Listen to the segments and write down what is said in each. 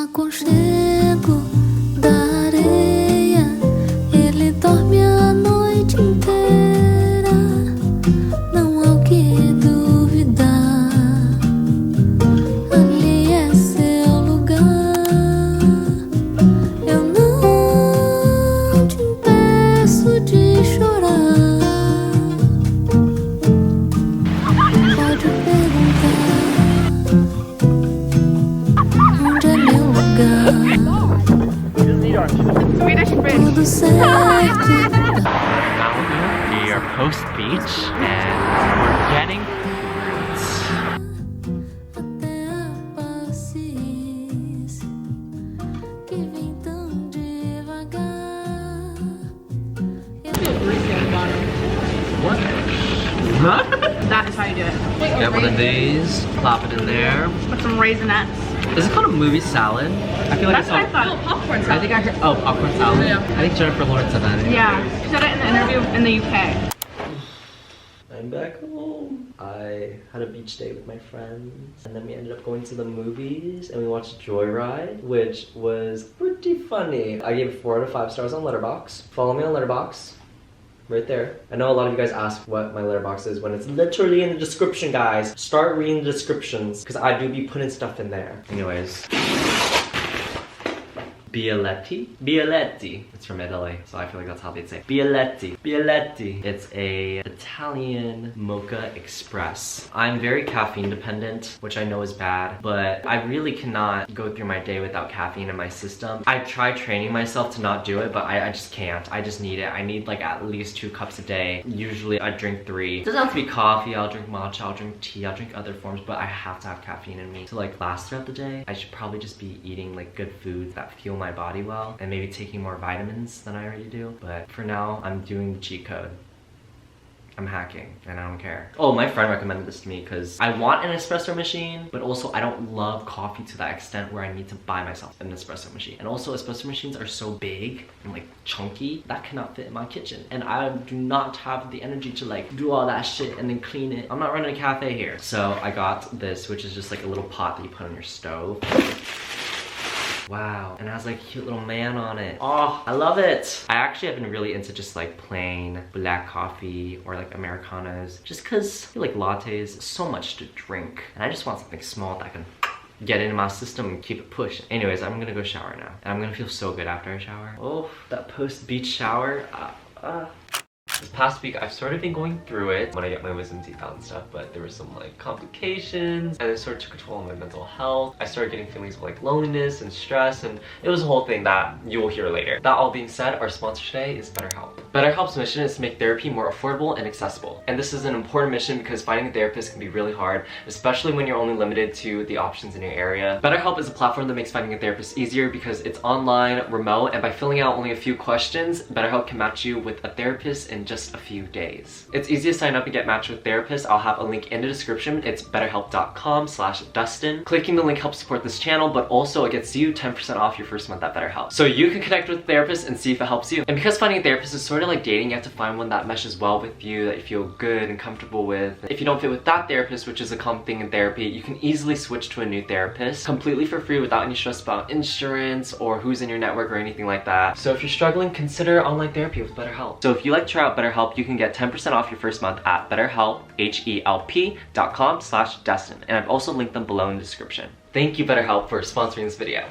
aconchego da areia, ele dorme a noite inteira, não há o que duvidar. Ali é seu lugar, eu não te impeço de chorar. Pode perguntar onde é meu lugar. Tudo certo. We are post beach and we're getting fruits. Até a paciência que vem tão devagar. What? Huh? That is how you do it. Get one of these, plop it in there. Put some raisinettes. Is it called a movie salad? I feel like That's it's what I called. thought. Oh, popcorn I salad. think I heard. Oh, popcorn salad. Yeah. I think Jennifer Lawrence said that. Yeah, she said it in the interview in the UK. I'm back home. I had a beach day with my friends and then we ended up going to the movies and we watched Joyride, which was pretty funny. I gave it 4 out of 5 stars on letterboxd. Follow me on letterboxd. Right there. I know a lot of you guys ask what my letterboxd is when it's literally in the description, guys. Start reading the descriptions because I do be putting stuff in there. Anyways. Bialetti? Bialetti. It's from Italy, so I feel like that's how they'd say. Bialetti. Bialetti. It's a Italian mocha express. I'm very caffeine dependent, which I know is bad, but I really cannot go through my day without caffeine in my system. I try training myself to not do it, but I just can't. I just need it. I need like at least 2 cups a day. Usually I drink 3. It doesn't have to be coffee. I'll drink matcha, I'll drink tea, I'll drink other forms, but I have to have caffeine in me to like last throughout the day. I should probably just be eating like good foods that fuel my body well and maybe taking more vitamins than I already do, but for now I'm doing the cheat code. I'm hacking and I don't care. Oh, my friend recommended this to me because I want an espresso machine, but also I don't love coffee to that extent where I need to buy myself an espresso machine. And also espresso machines are so big and like chunky that cannot fit in my kitchen. And I do not have the energy to like do all that shit and then clean it. I'm not running a cafe here. So I got this, which is just like a little pot that you put on your stove. Wow, and it has like a cute little man on it. Oh, I love it. I actually have been really into just like plain black coffee or like Americanos, just cause I feel like lattes, so much to drink. And I just want something small that I can get into my system and keep it pushing. Anyways, I'm gonna go shower now. And I'm gonna feel so good after I shower. Oh, that post-beach shower. This past week, I've sort of been going through it when I get my wisdom teeth out and stuff, but there were some like complications and it sort of took a toll on my mental health. I started getting feelings of like loneliness and stress, and it was a whole thing that you will hear later. That all being said, our sponsor today is BetterHelp. BetterHelp's mission is to make therapy more affordable and accessible. And this is an important mission because finding a therapist can be really hard, especially when you're only limited to the options in your area. BetterHelp is a platform that makes finding a therapist easier because it's online, remote, and by filling out only a few questions, BetterHelp can match you with a therapist in just a few days. It's easy to sign up and get matched with therapists. I'll have a link in the description. It's betterhelp.com/Dustin. Clicking the link helps support this channel, but also it gets you 10% off your first month at BetterHelp. So you can connect with a therapist and see if it helps you. And because finding a therapist is sort of like dating, you have to find one that meshes well with you, that you feel good and comfortable with. If you don't fit with that therapist, which is a common thing in therapy, you can easily switch to a new therapist completely for free without any stress about insurance or who's in your network or anything like that. So if you're struggling, consider online therapy with BetterHelp. So if you like to try out BetterHelp, you can get 10% off your first month at BetterHelp, HELP.com/Dustin. And I've also linked them below in the description. Thank you, BetterHelp, for sponsoring this video.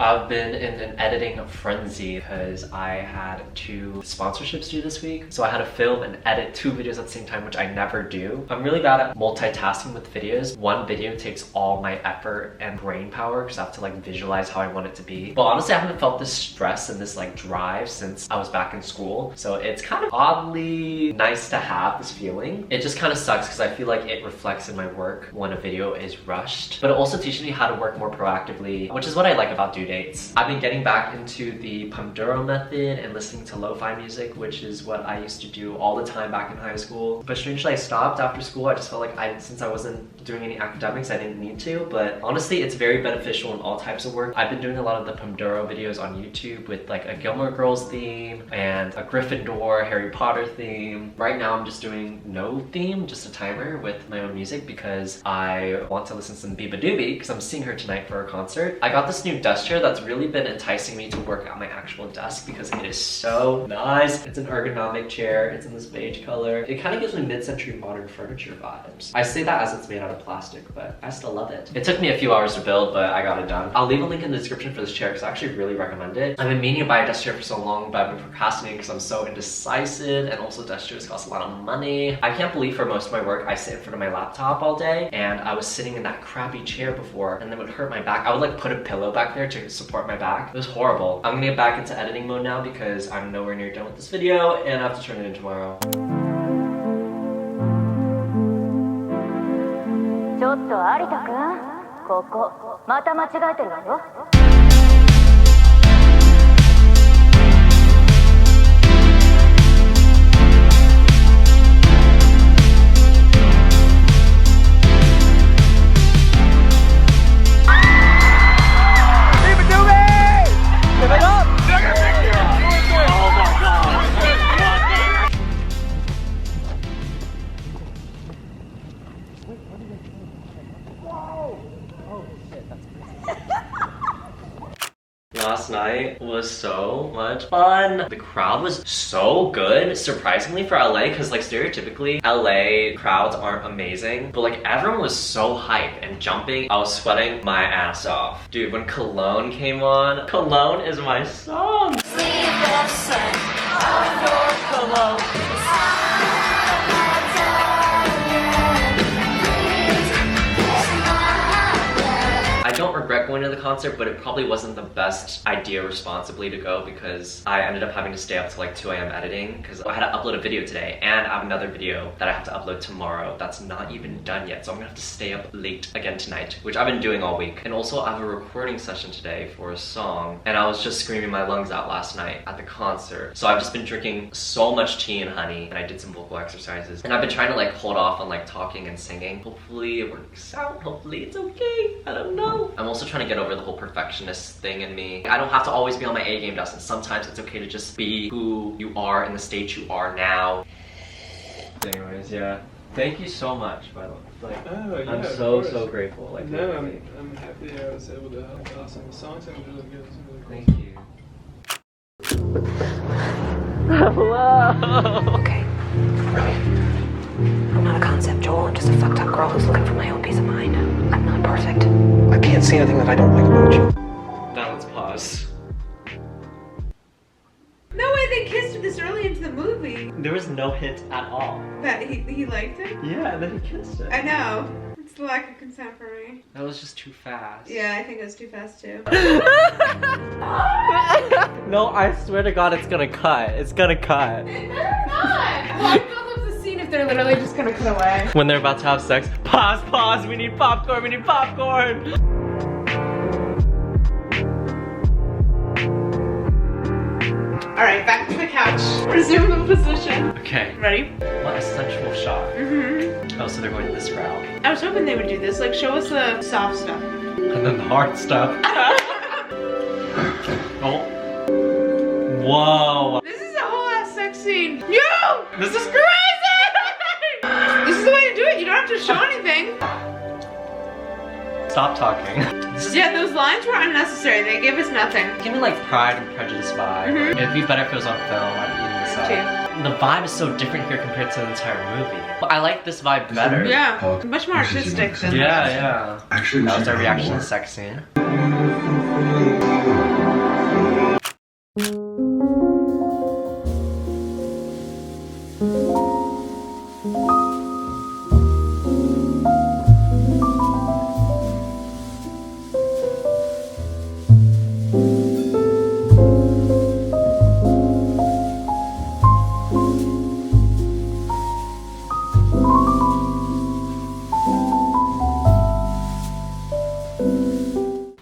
I've been in an editing frenzy because I had 2 sponsorships due this week. So I had to film and edit 2 videos at the same time, which I never do. I'm really bad at multitasking with videos. One video takes all my effort and brain power because I have to like visualize how I want it to be. But honestly, I haven't felt this stress and this like drive since I was back in school. So it's kind of oddly nice to have this feeling. It just kind of sucks because I feel like it reflects in my work when a video is rushed. But it also teaches me how to work more proactively, which is what I like about due dates. I've been getting back into the Pomodoro method and listening to lo-fi music, which is what I used to do all the time back in high school. But strangely, I stopped after school. I just felt like since I wasn't doing any academics. I didn't need to, but honestly, it's very beneficial in all types of work. I've been doing a lot of the Pomodoro videos on YouTube with like a Gilmore Girls theme and a Gryffindor, Harry Potter theme. Right now, I'm just doing no theme, just a timer with my own music because I want to listen to some Biba Doobie because I'm seeing her tonight for a concert. I got this new desk chair that's really been enticing me to work at my actual desk because it is so nice. It's an ergonomic chair. It's in this beige color. It kind of gives me mid-century modern furniture vibes. I say that as it's made out of plastic, but I still love it. It took me a few hours to build, but I got it done. I'll leave a link in the description for this chair because I actually really recommend it. I've been meaning to buy a desk chair for so long, but I've been procrastinating because I'm so indecisive, and also desk chairs cost a lot of money. I can't believe for most of my work, I sit in front of my laptop all day, and I was sitting in that crappy chair before, and then it would hurt my back. I would like put a pillow back there to support my back. It was horrible. I'm gonna get back into editing mode now because I'm nowhere near done with this video, and I have to turn it in tomorrow. ちょっと有田くん、ここまた間違えてるわよ。Last night was so much fun. The crowd was so good, surprisingly for LA, because like stereotypically LA crowds aren't amazing, but like everyone was so hype and jumping. I was sweating my ass off. Dude, when Cologne came on, Cologne is my song. Cologne. I don't regret going to the concert, but it probably wasn't the best idea responsibly to go because I ended up having to stay up till like 2 a.m. editing because I had to upload a video today and I have another video that I have to upload tomorrow that's not even done yet, so I'm gonna have to stay up late again tonight, which I've been doing all week. And also I have a recording session today for a song, and I was just screaming my lungs out last night at the concert. So I've just been drinking so much tea and honey, and I did some vocal exercises, and I've been trying to like hold off on like talking and singing. Hopefully it works out, hopefully it's okay, I don't know. I'm also trying to get over the whole perfectionist thing in me. I don't have to always be on my A game, Dustin. Sometimes it's okay to just be who you are in the state you are now. Anyways, yeah. Thank you so much, by the way. Like, Oh, yeah, I'm of so course. grateful. Like, No, literally. I'm happy I was able to help Dustin. The song sounded really good. It's really cool. Thank you. Hello. Okay. I'm not a concept, Joel. I'm just a fucked up girl who's looking for my own peace of mind. I'm not perfect. I can't see anything that I don't like about you. Now let's pause. No way they kissed this early into the movie. There was no hint at all. That he liked it? Yeah, and then he kissed it. I know. It's the lack of consent for me. That was just too fast. Yeah, I think it was too fast too. No, I swear to God, it's gonna cut. It's gonna cut. They're not! Well, I thought that was the scene if they're literally just gonna cut away. When they're about to have sex, pause, we need popcorn, we need popcorn. Alright, back to the couch. Resume the position. Okay. Ready? What a sensual shot. Mm-hmm. Oh, so they're going this route. I was hoping they would do this. Like, show us the soft stuff. And then the hard stuff. Oh. Whoa. This is a whole ass sex scene. Yo! This is crazy! This is the way to do it. You don't have to show anything. Stop talking. Yeah, those lines were unnecessary. They gave us nothing. Give me like Pride and Prejudice vibe. Mhm. It'd be better if it was on film. I'd be eating this up. The vibe is so different here compared to the entire movie. But I like this vibe better. Yeah, much more artistic than Yeah. That was our reaction to the sex scene.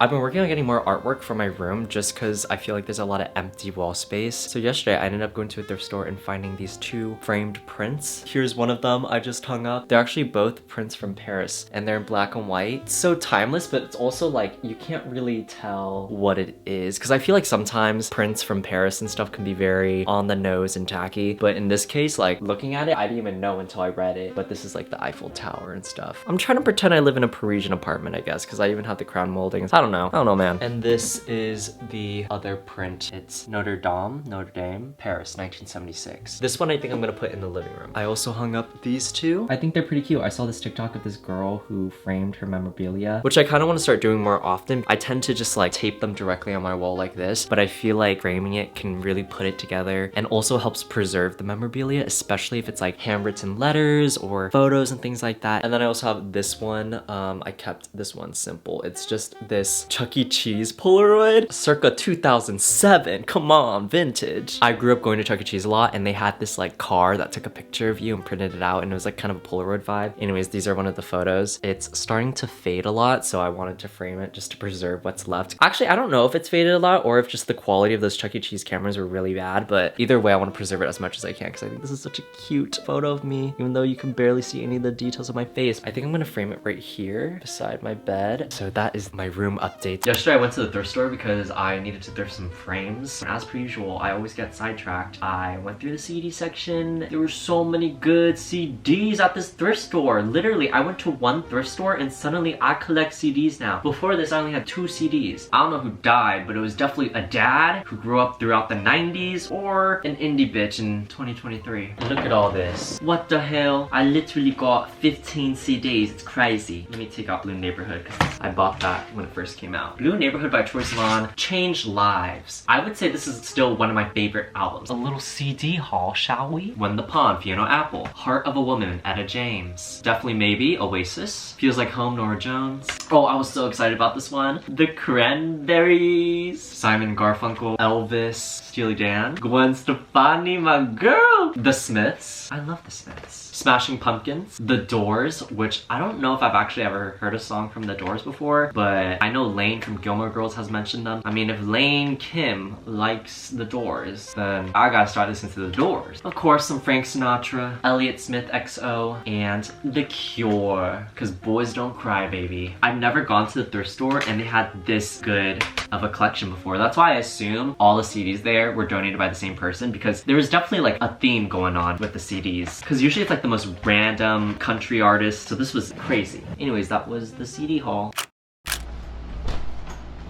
I've been working on getting more artwork for my room just because I feel like there's a lot of empty wall space. So yesterday I ended up going to a thrift store and finding these 2 framed prints. Here's one of them I just hung up. They're actually both prints from Paris and they're in black and white. So timeless, but it's also like you can't really tell what it is because I feel like sometimes prints from Paris and stuff can be very on the nose and tacky. But in this case, like looking at it, I didn't even know until I read it. But this is like the Eiffel Tower and stuff. I'm trying to pretend I live in a Parisian apartment, I guess, because I even have the crown moldings. I don't know, man. And this is the other print. It's Notre Dame, Paris, 1976. This one I think I'm gonna put in the living room. I also hung up these 2. I think they're pretty cute. I saw this TikTok of this girl who framed her memorabilia, which I kind of want to start doing more often. I tend to just like tape them directly on my wall like this, but I feel like framing it can really put it together and also helps preserve the memorabilia, especially if it's like handwritten letters or photos and things like that. And then I also have this one. I kept this one simple. It's just this Chuck E. Cheese Polaroid, circa 2007. Come on, vintage. I grew up going to Chuck E. Cheese a lot and they had this like car that took a picture of you and printed it out and it was like kind of a Polaroid vibe. Anyways, these are one of the photos. It's starting to fade a lot, so I wanted to frame it just to preserve what's left. Actually, I don't know if it's faded a lot or if just the quality of those Chuck E. Cheese cameras were really bad, but either way, I want to preserve it as much as I can because I think this is such a cute photo of me, even though you can barely see any of the details of my face. I think I'm gonna frame it right here beside my bed. So that is my room update. Yesterday I went to the thrift store because I needed to thrift some frames. As per usual, I always get sidetracked. I went through the CD section. There were so many good CDs at this thrift store. Literally, I went to one thrift store and suddenly I collect CDs now. Before this, I only had 2 CDs. I don't know who died, but it was definitely a dad who grew up throughout the 90s or an indie bitch in 2023. Look at all this. What the hell? I literally got 15 CDs. It's crazy. Let me take out Blue Neighborhood because I bought that when it first came out. Blue Neighborhood by Troye Sivan changed lives. I would say this is still one of my favorite albums. A little CD haul, shall we? When the Pond, Fiona Apple. Heart of a Woman, Etta James. Definitely Maybe, Oasis. Feels Like Home, Norah Jones. Oh, I was so excited about this one. The Cranberries. Simon Garfunkel. Elvis. Steely Dan. Gwen Stefani, my girl. The Smiths. I love the Smiths. Smashing Pumpkins. The Doors, which I don't know if I've actually ever heard a song from The Doors before, but I know Lane from Gilmore Girls has mentioned them. I mean, if Lane Kim likes The Doors, then I gotta start listening to The Doors. Of course, some Frank Sinatra, Elliott Smith XO, and The Cure, because boys don't cry, baby. I've never gone to the thrift store and they had this good of a collection before. That's why I assume all the CDs there were donated by the same person, because there was definitely like a theme going on with the CDs. Because usually it's like the most random country artists, so this was crazy. Anyways, that was the CD haul.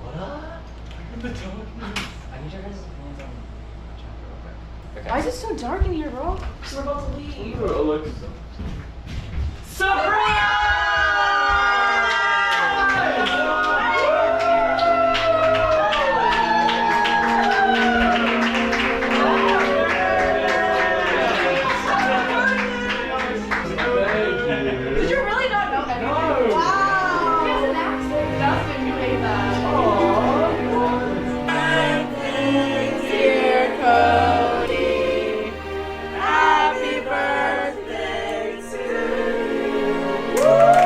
What up? I need your guys' hands on the chapter real quick. Okay. Why is it so dark in here, bro? We're about to leave. Did you really not know that? No. Wow. He has an accent. Dustin, you made that. Aww. Dear Cody, happy birthday to you. Woo!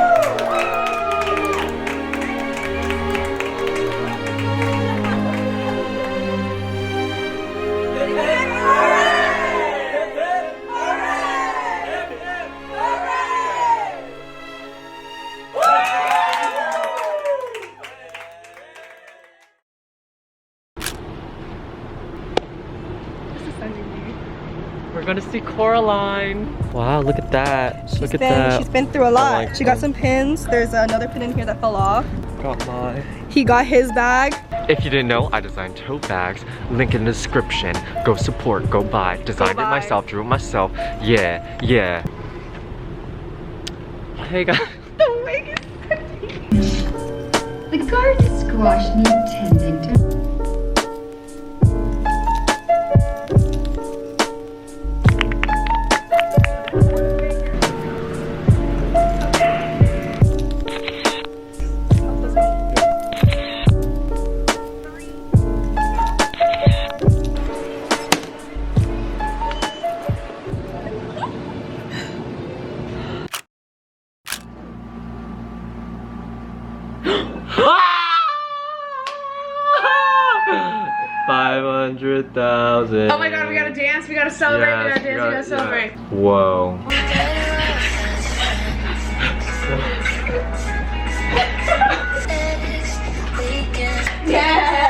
We're gonna see Coraline. Wow, look at that. Look at that. She's been through a lot. She got some pins. There's another pin in here that fell off. Got my. He got his bag. If you didn't know, I designed tote bags. Link in the description. Go support, go buy. Designed it myself, drew it myself. Yeah, yeah. Hey guys. The wig is The garden squash need tending to. 500,000. Oh my god, we gotta dance, we gotta celebrate, Yes, we gotta dance, we gotta yeah. celebrate. Whoa. Yeah!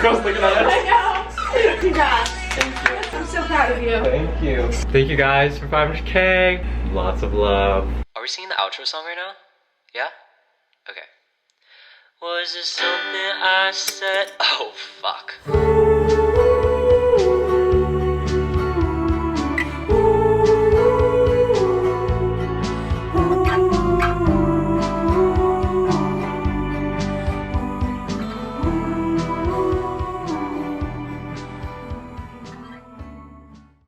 Girls looking at us. I know! Congrats. Thank you. I'm so proud of you. Thank you. Thank you guys for 500K. Lots of love. Are we singing the outro song right now? Yeah? Okay. Was this something I said? Oh, fuck.